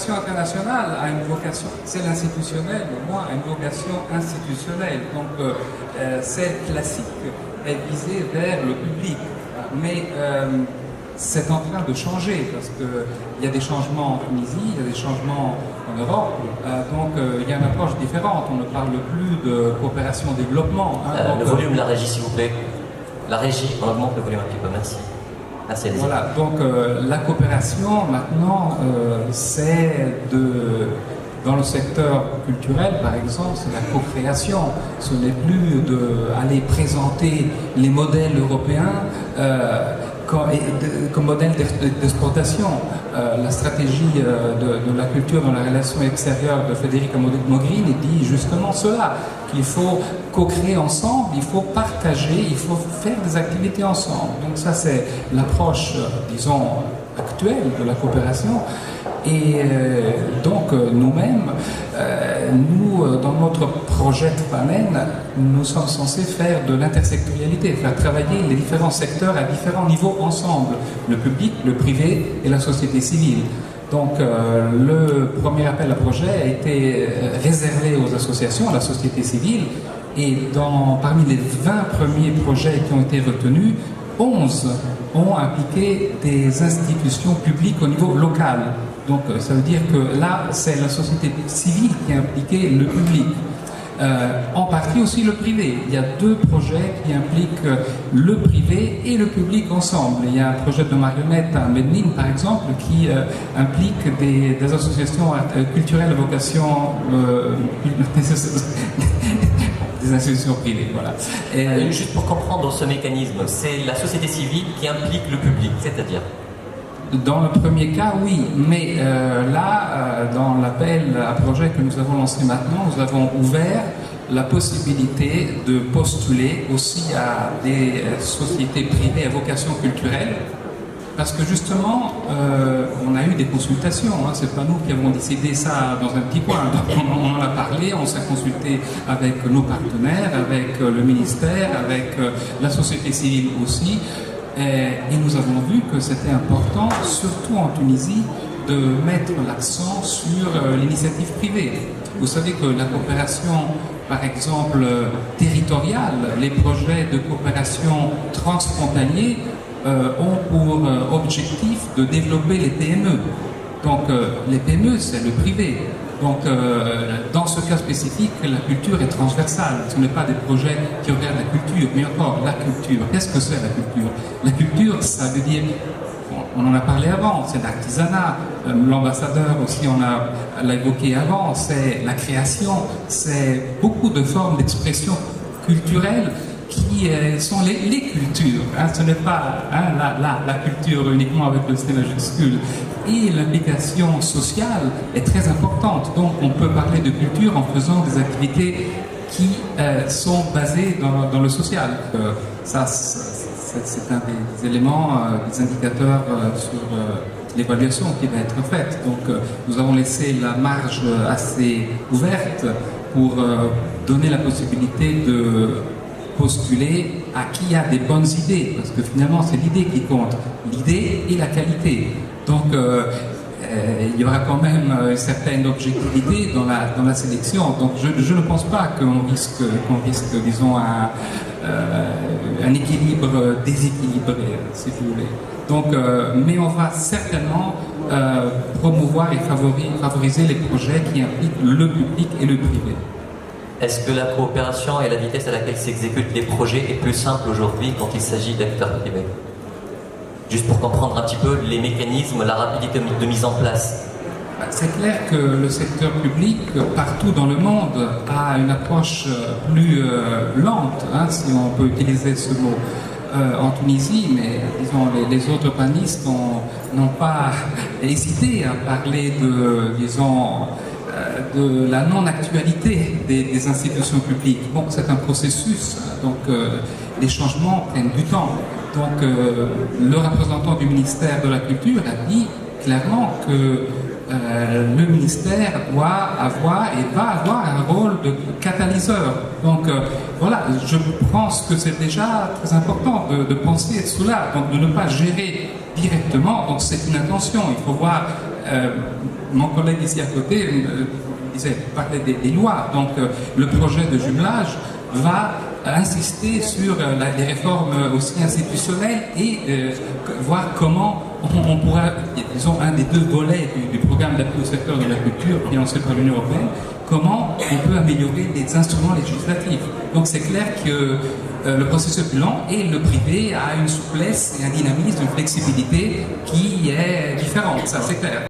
coopération internationale a une vocation, celle institutionnelle, au moins, a une vocation institutionnelle. Donc, celle classique est visée vers le public. Mais c'est en train de changer parce qu'il y a des changements en Tunisie, il y a des changements en Europe. Donc, il y a une approche différente. On ne parle plus de coopération-développement. Le volume de la régie, s'il vous plaît. La régie, on augmente le volume un petit peu, merci. Merci, allez-y. Voilà, donc la coopération maintenant, dans le secteur culturel par exemple, c'est la co-création. Ce n'est plus d'aller présenter les modèles européens comme modèle d'exportation. La stratégie de la culture dans la relation extérieure de Federica Mogherini dit justement cela, qu'il faut co-créer ensemble, il faut partager, il faut faire des activités ensemble. Donc ça c'est l'approche, disons, actuelle de la coopération. Et donc nous-mêmes, dans notre projet Tpanen, nous sommes censés faire de l'intersectorialité, faire travailler les différents secteurs à différents niveaux ensemble, le public, le privé et la société civile. Donc le premier appel à projet a été réservé aux associations, à la société civile, et parmi les 20 premiers projets qui ont été retenus, 11 ont impliqué des institutions publiques au niveau local. Donc ça veut dire que là, c'est la société civile qui a impliqué le public. En partie aussi le privé. Il y a 2 projets qui impliquent le privé et le public ensemble. Il y a un projet de marionnettes à Medellín, par exemple, qui implique des associations culturelles à vocation des institutions privées. Voilà. Juste pour comprendre ce mécanisme, c'est la société civile qui implique le public, c'est-à-dire? Dans le premier cas, oui, mais dans l'appel à projet que nous avons lancé maintenant, nous avons ouvert la possibilité de postuler aussi à des sociétés privées à vocation culturelle, parce que justement, on a eu des consultations, hein, c'est pas nous qui avons décidé ça dans un petit coin, on en a parlé, on s'est consulté avec nos partenaires, avec le ministère, avec la société civile aussi. Et nous avons vu que c'était important, surtout en Tunisie, de mettre l'accent sur l'initiative privée. Vous savez que la coopération, par exemple, territoriale, les projets de coopération transfrontaliers ont pour objectif de développer les PME. Donc les PME, c'est le privé. Donc, dans ce cas spécifique, la culture est transversale. Ce n'est pas des projets qui regardent la culture, mais encore la culture. Qu'est-ce que c'est la culture? La culture, ça veut dire, on en a parlé avant, c'est l'artisanat. L'ambassadeur aussi, on l'a évoqué avant, c'est la création, c'est beaucoup de formes d'expression culturelle qui sont les cultures. Hein, ce n'est pas la culture uniquement avec le C majuscule. Et l'implication sociale est très importante. Donc on peut parler de culture en faisant des activités qui sont basées dans le social. Ça, c'est un des éléments, des indicateurs sur l'évaluation qui va être faite. Donc nous avons laissé la marge assez ouverte pour donner la possibilité de postuler à qui a des bonnes idées, parce que finalement c'est l'idée qui compte, l'idée et la qualité. Donc il y aura quand même une certaine objectivité dans la sélection. Donc je ne pense pas qu'on risque, disons, un équilibre déséquilibré, si vous voulez. Donc, mais on va certainement promouvoir et favoriser les projets qui impliquent le public et le privé. Est-ce que la coopération et la vitesse à laquelle s'exécutent les projets est plus simple aujourd'hui quand il s'agit d'acteurs privés? Juste pour comprendre un petit peu les mécanismes, la rapidité de mise en place. C'est clair que le secteur public, partout dans le monde, a une approche plus lente, hein, si on peut utiliser ce mot. En Tunisie, mais disons les autres panélistes n'ont pas hésité à parler de la non-actualité des institutions publiques. Bon, c'est un processus, donc les changements prennent du temps. Donc le représentant du ministère de la Culture a dit clairement que le ministère doit avoir et va avoir un rôle de catalyseur. Donc voilà, je pense que c'est déjà très important de penser cela, donc de ne pas gérer directement. Donc c'est une intention, il faut voir mon collègue ici à côté parlait des lois. Donc le projet de jumelage va insister sur les réformes aussi institutionnelles et voir comment on pourra, disons, un des deux volets du programme d'appui au secteur de la culture financé par l'Union européenne, comment on peut améliorer les instruments législatifs. Donc c'est clair que le processus est plus lent et le privé a une souplesse et un dynamisme, une flexibilité qui est différente, ça c'est clair.